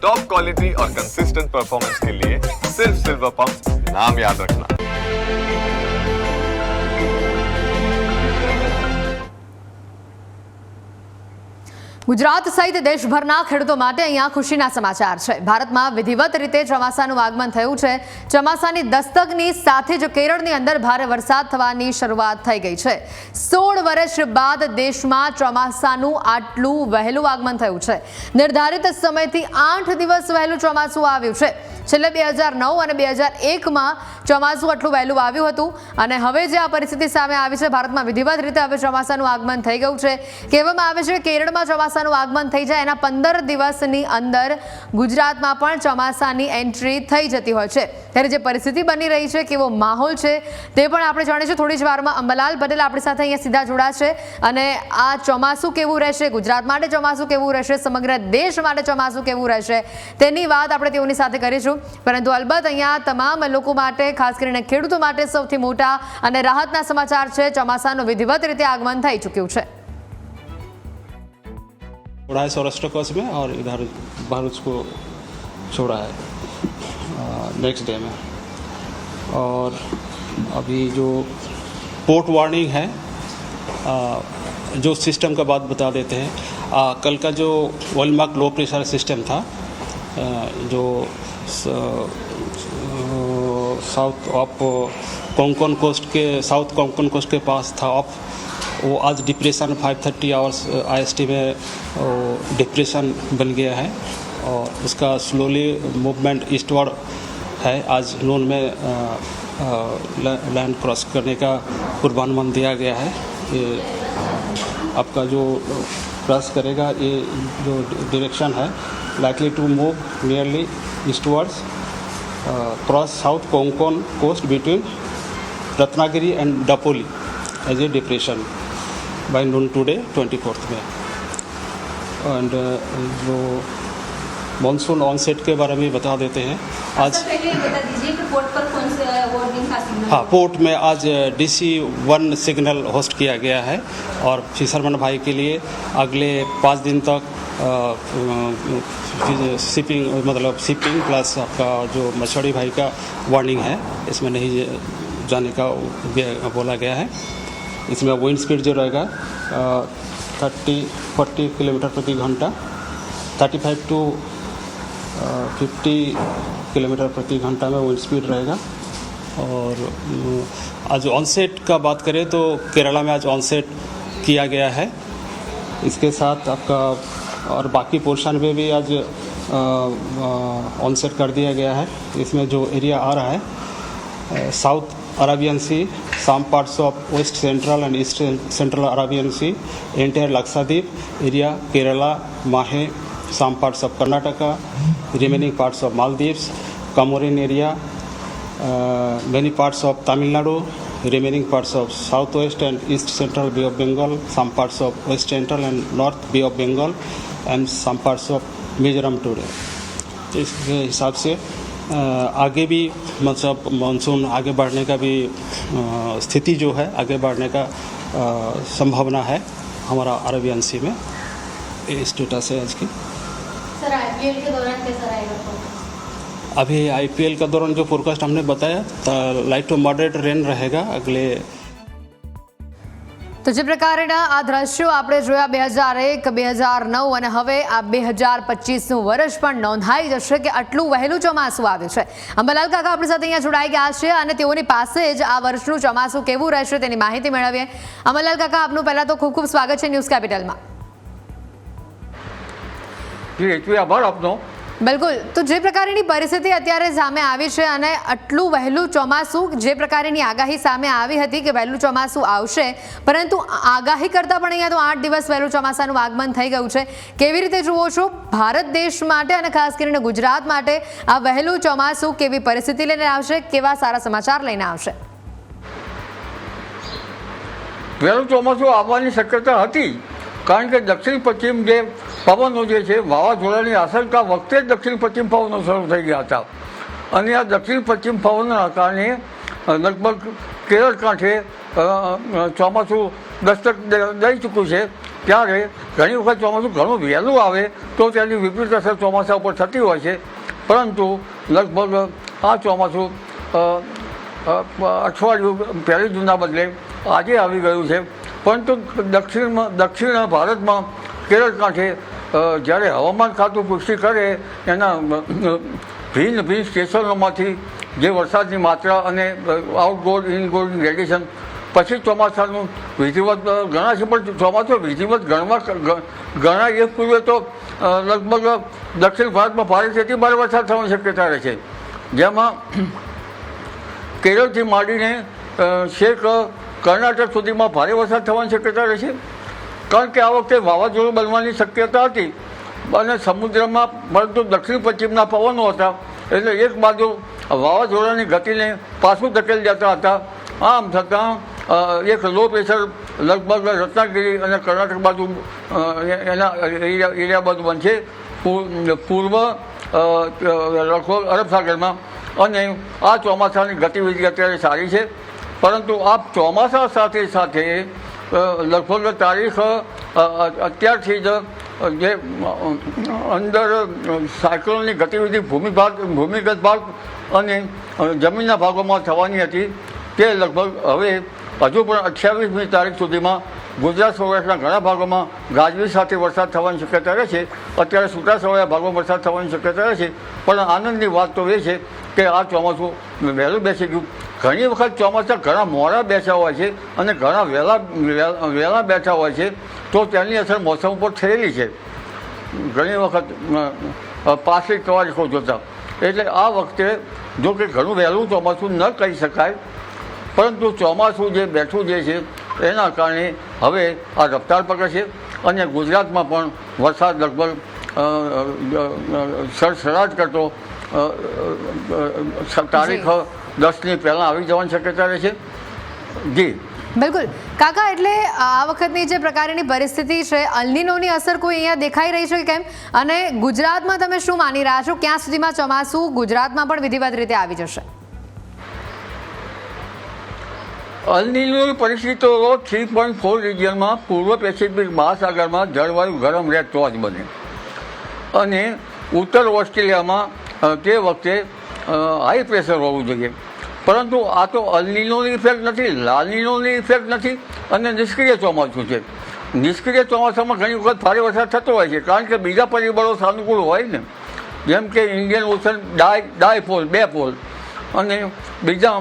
Top quality और consistent performance के लिए सिर्फ सिल्वर पंप नाम याद रखना। ગુજરાત સહિત દેશભરના ખેડૂતો માટે અહીંયા ખુશીના સમાચાર છે। ભારતમાં વિધિવત રીતે ચોમાસાનું આગમન થયું છે। ચોમાસાની દસ્તકની સાથે જ કેરળની અંદર ભારે વરસાદ થવાની શરૂઆત થઈ ગઈ છે। 16 વર્ષ બાદ દેશમાં ચોમાસાનું આટલું વહેલું આગમન થયું છે। નિર્ધારિત સમયથી 8 દિવસ વહેલું ચોમાસું આવ્યું છે। છેલ્લે 2009 અને 2001માં ચોમાસું આટલું વહેલું આવ્યું હતું અને હવે જે આ પરિસ્થિતિ સામે આવી છે, ભારતમાં વિધિવત રીતે હવે ચોમાસાનું આગમન થઈ ગયું છે। કહેવામાં આવે છે કે કેરળમાં ચોમાસાનું આગમન થઈ જાય એના 15 દિવસની અંદર ગુજરાતમાં પણ ચોમાસાની એન્ટ્રી થઈ જતી હોય છે। ત્યારે જે પરિસ્થિતિ બની રહી છે, કેવો માહોલ છે તે પણ આપણે જાણીશું। થોડી જ વારમાં અંબાલાલ પટેલ આપણી સાથે અહીંયા સીધા જોડાશે અને આ ચોમાસું કેવું રહેશે, ગુજરાત માટે ચોમાસું કેવું રહેશે, સમગ્ર દેશ માટે ચોમાસું કેવું રહેશે તેની વાત આપણે તેઓની સાથે કરીશું। પરંતુ અલબત્ત અહીંયા તમામ લોકો માટે, ખાસ કરીને ખેડૂતો માટે સૌથી મોટા અને રાહતના સમાચાર છે। ચોમાસાનું વિધિવત રીતે આગમન થઈ ચૂક્યું છે। 250 सौराष्ट्र कोस्ट में और इधर भरूच को छोड़ा है नेक्स्ट डे में। और अभी जो पोर्ट वार्निंग है, जो सिस्टम का बात बता देते हैं। कल का जो वेलमार्क लो प्रेशर सिस्टम था, जो साउथ ऑफ कोंकण कोस्ट के साउथ कोंकण कोस्ट के पास था ऑफ, वो आज डिप्रेशन 5:30 आवर्स IST में डिप्रेशन बन गया है और उसका स्लोली मूवमेंट ईस्टवर्ड है। आज नून में लैंड क्रॉस करने का पूर्वानुमान दिया गया है। ये आपका जो क्रॉस करेगा, ये जो डायरेक्शन है likely to move nearly eastwards, cross south Konkan coast between Ratnagiri and Dapoli as a depression by noon today 24th May। and जो मानसून ऑनसेट के बारे में बता देते हैं। आज पहले बता दीजिए कि पोर्ट पर कौन से वार्निंग का सिग्नल? हाँ, पोर्ट में आज DC1 सिग्नल होस्ट किया गया है और फिशरमैन भाई के लिए अगले 5 दिन तक शिपिंग प्लस आपका जो मछुआरी भाई का वार्निंग है, इसमें नहीं जाने का बोला गया है। इसमें विंड स्पीड जो रहेगा 30-40 किलोमीटर प्रति घंटा, 35 to 50 किलोमीटर प्रति घंटा में विंड स्पीड रहेगा। और आज ऑनसेट का बात करें तो केरला में आज ऑनसेट किया गया है। इसके साथ आपका और बाकी पोर्शन में भी आज ऑनसेट कर दिया गया है। इसमें जो एरिया आ रहा है, south Arabian sea, some parts of west central and east central Arabian Sea, entire Lakshadweep area, Kerala, Mahe, some parts of Karnataka, remaining parts of Maldives, Comorin area, many parts of Tamil Nadu, remaining parts of southwest and east central Bay of Bengal, some parts of west central and north Bay of Bengal, and some parts of Mizoram today। इसके हिसाब से आगे भी मतलब monsoon आगे बढ़ने का भी स्थिति जो है, आगे बढ़ने का संभावना है हमारा अरेबियन सी में। ये स्टेटस है आज की। सर, IPL के दौरान कैसा रहेगा? अभी IPL का दौरान जो फोरकास्ट हमने बताया, लाइट टू मॉडरेट रेन रहेगा अगले। તો જે પ્રકારના આ દ્રશ્યો આપણે જોયા 2001, 2009 અને હવે આ 2025નું વર્ષ પણ નોંધાઈ જશે કે આટલું વહેલું ચોમાસું આવ્યું છે। અંબાલાલ કાકા આપણી સાથે અહીંયા જોડાઈ ગયા છે અને તેઓની પાસે જ આ વર્ષનું ચોમાસું કેવું રહેશે તેની માહિતી મેળવીએ। અંબાલાલ કાકા, આપનું પહેલા તો ખૂબ ખૂબ સ્વાગત છે ન્યૂઝ કેપિટલમાં। જી, આભાર આપનો। બિલકુલ, તો જે પ્રકારની પરિસ્થિતિ અત્યારે સામે આવી છે અને આટલું વહેલું ચોમાસું, જે પ્રકારની આગાહી સામે આવી હતી કે વહેલું ચોમાસું આવશે, પરંતુ આગાહી કરતાં પણ અહીંયા તો 8 દિવસ વહેલું ચોમાસાનું આગમન થઈ ગયું છે। કેવી રીતે જુઓ છો ભારત દેશ માટે અને ખાસ કરીને ગુજરાત માટે આ વહેલું ચોમાસું કેવી પરિસ્થિતિ લઈને આવશે, કેવા સારા સમાચાર લઈને આવશે? વહેલું ચોમાસું આવવાની શક્યતા હતી, કારણ કે દક્ષિણ પશ્ચિમ જે પવનો જે છે, વાવાઝોડાની આશંકા વખતે જ દક્ષિણ પશ્ચિમ પવનો શરૂ થઈ ગયા હતા અને આ દક્ષિણ પશ્ચિમ પવનના કારણે લગભગ કેરળ કાંઠે ચોમાસું દસ્તક દઈ ચૂક્યું છે ત્યારે ઘણી વખત ચોમાસું ઘણું વહેલું આવે તો તેની વિપરીત અસર ચોમાસા ઉપર થતી હોય છે. પરંતુ લગભગ આ ચોમાસું અઠવાડિયું 1 જૂનના બદલે આજે આવી ગયું છે. પરંતુ દક્ષિણ ભારતમાં કેરળ કાંઠે જ્યારે હવામાન ખાતું પુષ્ટિ કરે એના ભિન્ન સ્ટેશનોમાંથી જે વરસાદની માત્રા અને આઉટગોડ ઇનગોડની રેડિયેશન પછી ચોમાસાનું વિધિવત ગણાશે. પણ ચોમાસું વિધિવત ગણાય એ પૂર્વે તો લગભગ દક્ષિણ ભારતમાં ભારેથી ભારે વરસાદ થવાની શક્યતા રહે છે, જેમાં કેરળથી માંડીને છેક કર્ણાટક સુધીમાં ભારે વરસાદ થવાની શક્યતા રહે છે. કારણ કે આ વખતે વાવાઝોડું બનવાની શક્યતા હતી અને સમુદ્રમાં પરંતુ દક્ષિણ પશ્ચિમના પવનો હતા એટલે એક બાજુ વાવાઝોડાની ગતિને પાછું ધકેલી જતા હતા. આમ છતાં એક લો પ્રેશર લગભગ રત્નાગીરી અને કર્ણાટક બાજુ એના એરિયા બાજુ બનશે પૂર્વ અરબ સાગરમાં, અને આ ચોમાસાની ગતિવિધિ અત્યારે સારી છે. પરંતુ આ ચોમાસા સાથે સાથે લગભગ તારીખ અત્યારથી જ જે અંદર સાયક્લોનની ગતિવિધિ ભૂમિગત ભાગ અને જમીનના ભાગોમાં થવાની હતી તે લગભગ હવે હજુ પણ 28મી તારીખ સુધીમાં ગુજરાત સૌરાષ્ટ્રના ઘણા ભાગોમાં ગાજવીજ સાથે વરસાદ થવાની શક્યતા રહે છે. અત્યારે છૂટાછવાયા ભાગોમાં વરસાદ થવાની શક્યતા રહે છે. પણ આનંદની વાત તો એ છે કે આ ચોમાસું વહેલું બેસી ગયું. ઘણી વખત ચોમાસા ઘણા મોડા બેઠા હોય છે અને ઘણા વહેલા બેઠા હોય છે તો તેની અસર મોસમ ઉપર થયેલી છે ઘણી વખત પાછલી તારીખો જોતા. એટલે આ વખતે જો કે ઘણું વહેલું ચોમાસું ન કહી શકાય, પરંતુ ચોમાસું જે બેઠું જે છે એના કારણે હવે આ રફતાર પકડશે અને ગુજરાતમાં પણ વરસાદ લગભગ સડસડાટ કરતો તારીખ 10ની પહેલાં આવી જવાની શક્યતા રહે છે. જી બિલકુલ કાકા, એટલે આ વખતની જે પ્રકારની પરિસ્થિતિ છે અલ્નીનોની અસર કોઈ અહીંયા દેખાઈ રહી છે કેમ? અને ગુજરાતમાં તમે શું માની રહ્યા છો, ક્યાં સુધીમાં ચોમાસું ગુજરાતમાં પણ વિધિવત રીતે આવી જશે? અલ્નીનોની પરિસ્થિતિઓ 3.4 રિજિયનમાં પૂર્વ પેસિફિક મહાસાગરમાં જળવાયુ ગરમ રહે તો જ બને, અને ઉત્તર ઓસ્ટ્રેલિયામાં તે વખતે હાઈ પ્રેશર હોવું જોઈએ. પરંતુ આ તો અલ્નીનોની ઇફેક્ટ નથી, લાનીનોની ઇફેક્ટ નથી, અને નિષ્ક્રિય ચોમાસું છે. નિષ્ક્રિય ચોમાસામાં ઘણી વખત ભારે વરસાદ થતો હોય છે કારણ કે બીજા પરિબળો સાનુકૂળ હોય ને, જેમ કે ઇન્ડિયન ઓશન ડાયપોલ 2 પોલ અને બીજા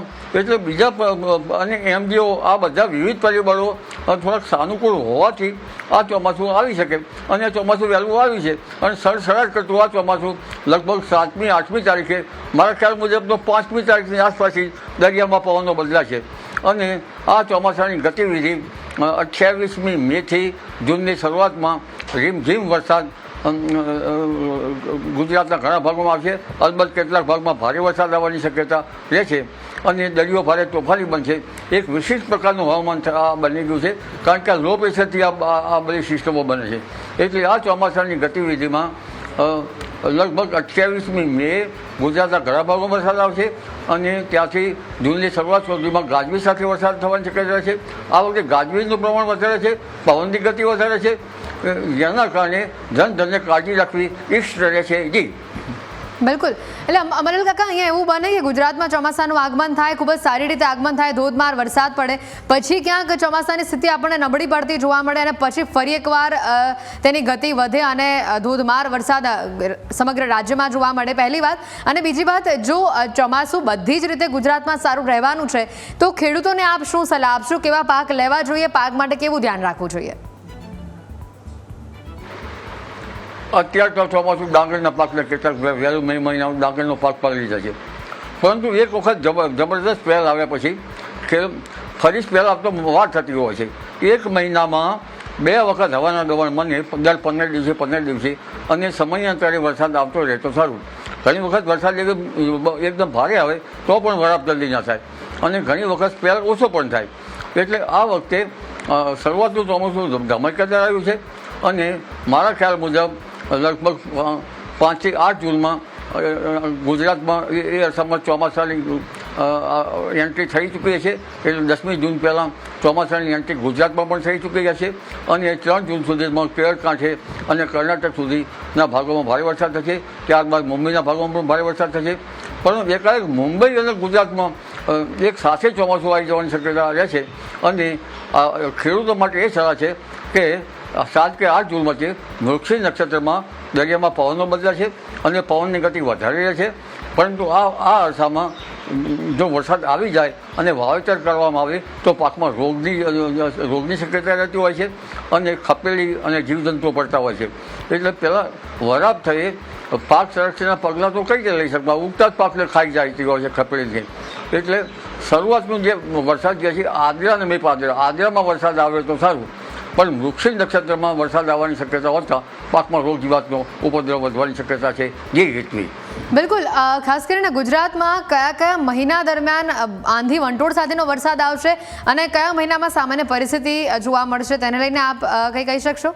અને એમજીઓ આ બધા વિવિધ પરિબળો થોડાક સાનુકૂળ હોવાથી આ ચોમાસું આવી શકે. અને ચોમાસું વહેલું આવ્યું છે અને સડસડાટ કરતું આ ચોમાસું લગભગ 7મી 8મી તારીખે મારા ખ્યાલ મુજબ તો 5મી તારીખની આસપાસથી દરિયામાં પવનો બદલાશે. અને આ ચોમાસાની ગતિવિધિ 28મી મેથી જૂનની શરૂઆતમાં રીમઝીમ વરસાદ ગુજરાતના ઘણા ભાગોમાં આવશે. અલબત્ત કેટલાક ભાગમાં ભારે વરસાદ આવવાની શક્યતા રહે છે અને દરિયો ભારે તોફાની બનશે. એક વિશિષ્ટ પ્રકારનું હવામાન બની ગયું છે કારણ કે લો પ્રેશરથી આ બધી સિસ્ટમો બને છે. એટલે આ ચોમાસાની ગતિવિધિમાં લગભગ 28મી મે ગુજરાતના ઘણા ભાગોમાં વરસાદ આવશે અને ત્યાંથી જૂનની શરૂઆત સુધીમાં ગાજવીજ સાથે વરસાદ થવાની શક્યતા છે. આ વખતે ગાજવીજનું પ્રમાણ વધારે છે, પવનની ગતિ વધારે છે, જેના કારણે જનધનને કાળજી રાખવી ઇષ્ટ રહે છે. જી બિલકુલ, એટલે અમરેલ કાકા, અહીંયા એવું બને કે ગુજરાતમાં ચોમાસાનું આગમન થાય, ખૂબ જ સારી રીતે આગમન થાય, ધોધમાર વરસાદ પડે, પછી ક્યાંક ચોમાસાની સ્થિતિ આપણને નબળી પડતી જોવા મળે અને પછી ફરી એકવાર તેની ગતિ વધે અને ધોધમાર વરસાદ સમગ્ર રાજ્યમાં જોવા મળે, પહેલી વાત. અને બીજી વાત, જો ચોમાસું બધી જ રીતે ગુજરાતમાં સારું રહેવાનું છે તો ખેડૂતોને આપ શું સલાહ આપશો? કેવા પાક લેવા જોઈએ, પાક માટે કેવું ધ્યાન રાખવું જોઈએ? અત્યારે તો ચોમાસું ડાંગરના પાકને કેટલાક વહેલું મે મહિનામાં ડાંગરનો પાક પલળી જાય છે. પરંતુ એક વખત જબરદસ્ત સ્પેલ આવ્યા પછી ફરી સ્પેલ આપતો વાર થતી હોય છે. 1 મહિનામાં 2 વખત હવાના દબાણ મને દર 15 દિવસે અને સમયાંતરે વરસાદ આવતો રહે તો સારું. ઘણી વખત વરસાદ એકદમ ભારે આવે તો પણ વરાપ જલ્દી ના થાય અને ઘણી વખત સ્પેલ ઓછો પણ થાય. એટલે આ વખતે શરૂઆતનું ચોમાસું ધમાકેદાર આવ્યું છે અને મારા ખ્યાલ મુજબ લગભગ 5 થી 8 જૂનમાં ગુજરાતમાં એ અરસામાં ચોમાસાની એન્ટ્રી થઈ ચૂકી છે. એટલે 10મી જૂન પહેલાં ચોમાસાની એન્ટ્રી ગુજરાતમાં પણ થઈ ચૂકી છે અને 3 જૂન સુધીમાં કેરળ કાંઠે અને કર્ણાટક સુધીના ભાગોમાં ભારે વરસાદ થશે. ત્યારબાદ મુંબઈના ભાગોમાં પણ ભારે વરસાદ થશે. પરંતુ એકાએક મુંબઈ અને ગુજરાતમાં એક સાથે ચોમાસું આવી જવાની શક્યતા રહે છે અને ખેડૂતો માટે એ સલાહ છે કે 7 કે 8 જૂન વચ્ચે મૃગશિર નક્ષત્રમાં દરિયામાં પવનો બદલાશે અને પવનની ગતિ વધારે રહે છે. પરંતુ આ અરસામાં જો વરસાદ આવી જાય અને વાવેતર કરવામાં આવે તો પાકમાં રોગની શક્યતા રહેતી હોય છે અને ખપેલી અને જીવજંતુઓ પડતા હોય છે. એટલે પહેલાં વરાપ થયે પાક સંરક્ષણના પગલાં તો કઈ રીતે લઈ શકતા, ઉગતા જ પાકને ખાઈ જતી હોય છે ખપેલીથી. એટલે શરૂઆતનું જે વરસાદ જે છે આદ્રા અને મે પાદરા, આદ્રામાં વરસાદ આવે તો સારું, પણ મૃગશિર નક્ષત્રમાં વરસાદ આવવાની શક્યતા હોતા પાકમાં રોગ જીવાતનો ઉપદ્રવ વધવાની શક્યતા છે. જે હેતુથી બિલકુલ, ખાસ કરીને ગુજરાતમાં કયા કયા મહિના દરમિયાન આંધી વંટોળ સાથેનો વરસાદ આવશે અને કયા મહિનામાં સામાન્ય પરિસ્થિતિ જોવા મળશે તેને લઈને આપ કંઈ કહી શકશો?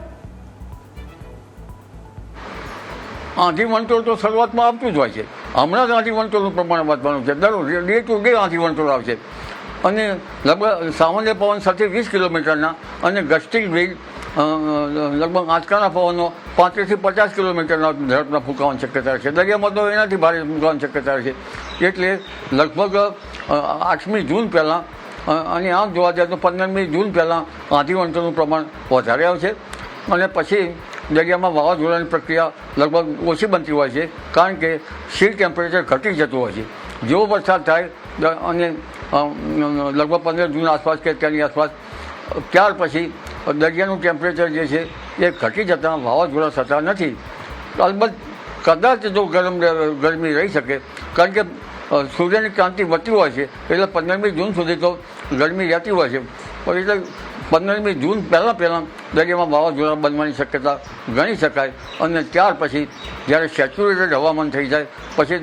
આંધી વંટોળ તો શરૂઆતમાં આવતું જ હોય છે. હમણાં જ આંધી વંટોળનું પ્રમાણ વધવાનું છે. ડે ટુ ડે આંધી વંટોળ આવશે અને લગભગ સામાન્ય પવન સાથે 20 કિલોમીટરના અને ગસ્ટિંગ વિન્ડ લગભગ આંચકાના પવનો 35 થી 50 કિલોમીટરના ઝડપના ફૂંકાવાની શક્યતા છે. દરિયામાં તો એનાથી ભારે ફૂંકાવાની શક્યતા છે. એટલે લગભગ 8મી જૂન પહેલાં અને આમ જોવા જાય તો 15મી જૂન પહેલાં આંધી વંટોળનું પ્રમાણ વધારે આવશે અને પછી દરિયામાં વાવાઝોડાની પ્રક્રિયા લગભગ ઓછી બનતી હોય છે કારણ કે સી ટેમ્પરેચર ઘટી જતું હોય છે. જેવો વરસાદ થાય અને લગભગ 15 જૂન આસપાસ કે તેની આસપાસ ત્યાર પછી દરિયાનું ટેમ્પરેચર જે છે એ ઘટી જતાં વાવાઝોડા થતા નથી. અલબત્ત કદાચ જો ગરમી રહી શકે કારણ કે સૂર્યની ક્રાંતિ વધતી હોય છે એટલે 15મી જૂન સુધી તો ગરમી રહેતી હોય છે. પણ એટલે 15મી જૂન પહેલાં દરિયામાં વાવાઝોડા બનવાની શક્યતા ગણી શકાય અને ત્યાર પછી જ્યારે સેચ્યુરેટેડ હવામાન થઈ જાય પછી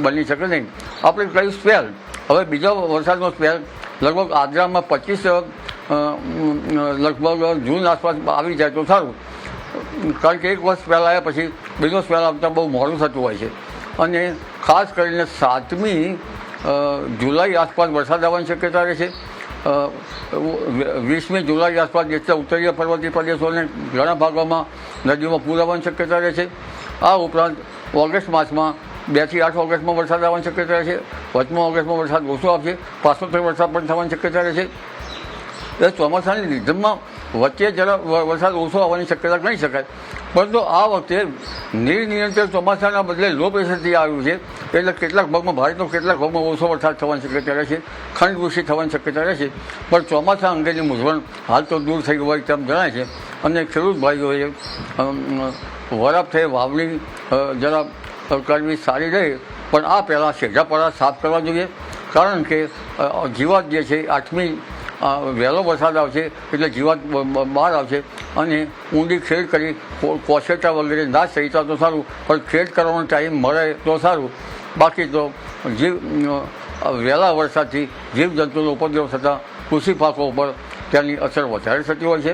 બની શકે નહીં. આપણે કહ્યું સ્પેલ, હવે બીજો વરસાદનો સ્પેલ લગભગ આદ્રામાં 25 લગભગ જૂન આસપાસ આવી જાય તો સારું, કારણ કે એક વર્ષ સ્પેલ આવ્યા પછી બીજો સ્પેલ આવતા બહુ મોડું થતું હોય છે. અને ખાસ કરીને 7મી જુલાઈ આસપાસ વરસાદ આવવાની શક્યતા રહે છે. 20મી જુલાઈ આસપાસ જેટલા ઉત્તરીય પર્વતીય પ્રદેશોને ઘણા ભાગોમાં નદીઓમાં પૂર આવવાની શક્યતા રહે છે. આ ઉપરાંત ઓગસ્ટ માસમાં 2 થી 8 ઓગસ્ટમાં વરસાદ આવવાની શક્યતા રહે છે. 5મા ઓગસ્ટમાં વરસાદ ઓછો આવશે, 5મી વરસાદ પણ થવાની શક્યતા રહે છે. એ ચોમાસાની રિધમમાં વચ્ચે જરા વરસાદ ઓછો આવવાની શક્યતા ગણી શકાય. પરંતુ આ વખતે નિર્નિયંત્રિત ચોમાસાના બદલે લો પ્રેશરથી આવ્યું છે એટલે કેટલાક ભાગમાં ભારે તો કેટલાક ભાગમાં ઓછો વરસાદ થવાની શક્યતા રહેશે, ખંડવૃષ્ટિ થવાની શક્યતા રહેશે. પણ ચોમાસા અંગેની મૂંઝવણ હાલ તો દૂર થઈ હોય તેમ જણાય છે અને ખેડૂત ભાઈઓએ વરાપ થઈ વાવણી જરા કરવી સારી રહે, પણ આ પહેલાં શેઢાપડા સાફ કરવા જોઈએ કારણ કે જીવાત જે છે 8મી વહેલો વરસાદ આવશે એટલે જીવાત બહાર આવશે અને ઊંડી ખેડ કરી કોશેટા વગેરે ના સહિતા તો સારું, પણ ખેડ કરવાનો ટાઈમ મળે તો સારું. બાકી તો વહેલા વરસાદથી જીવજંતુનો ઉપદ્રવ થતાં કૃષિ પાકો ઉપર તેની અસર વધારે થતી હોય છે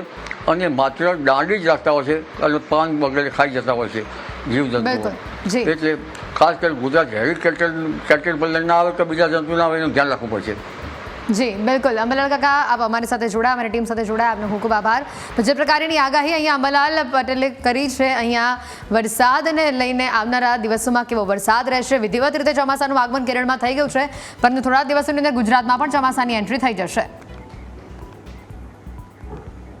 અને માત્ર દાંડી જ રાખતા હોય છે અને પાન વગેરે ખાઈ જતા હોય છે જીવજંતુઓ. એટલે ખાસ કરીને ગુજરાત હેવી કેટેલ ના આવે કે બીજા જંતુ ના આવે એનું ધ્યાન રાખવું પડશે. જી બિલકુલ, અંબાલાલ કાકા આપ અમારી સાથે જોડાયા, અમારી ટીમ સાથે જોડાયા, આપનો ખૂબ ખૂબ આભાર. તો જે પ્રકારની આગાહી અહીંયા અંબાલાલ પટેલે કરી છે, અહીંયા વરસાદને લઈને આવનારા દિવસોમાં કેવો વરસાદ રહેશે, વિધિવત રીતે ચોમાસાનું આગમન કેરળમાં થઈ ગયું છે પરંતુ થોડા દિવસોની અંદર ગુજરાતમાં પણ ચોમાસાની એન્ટ્રી થઈ જશે.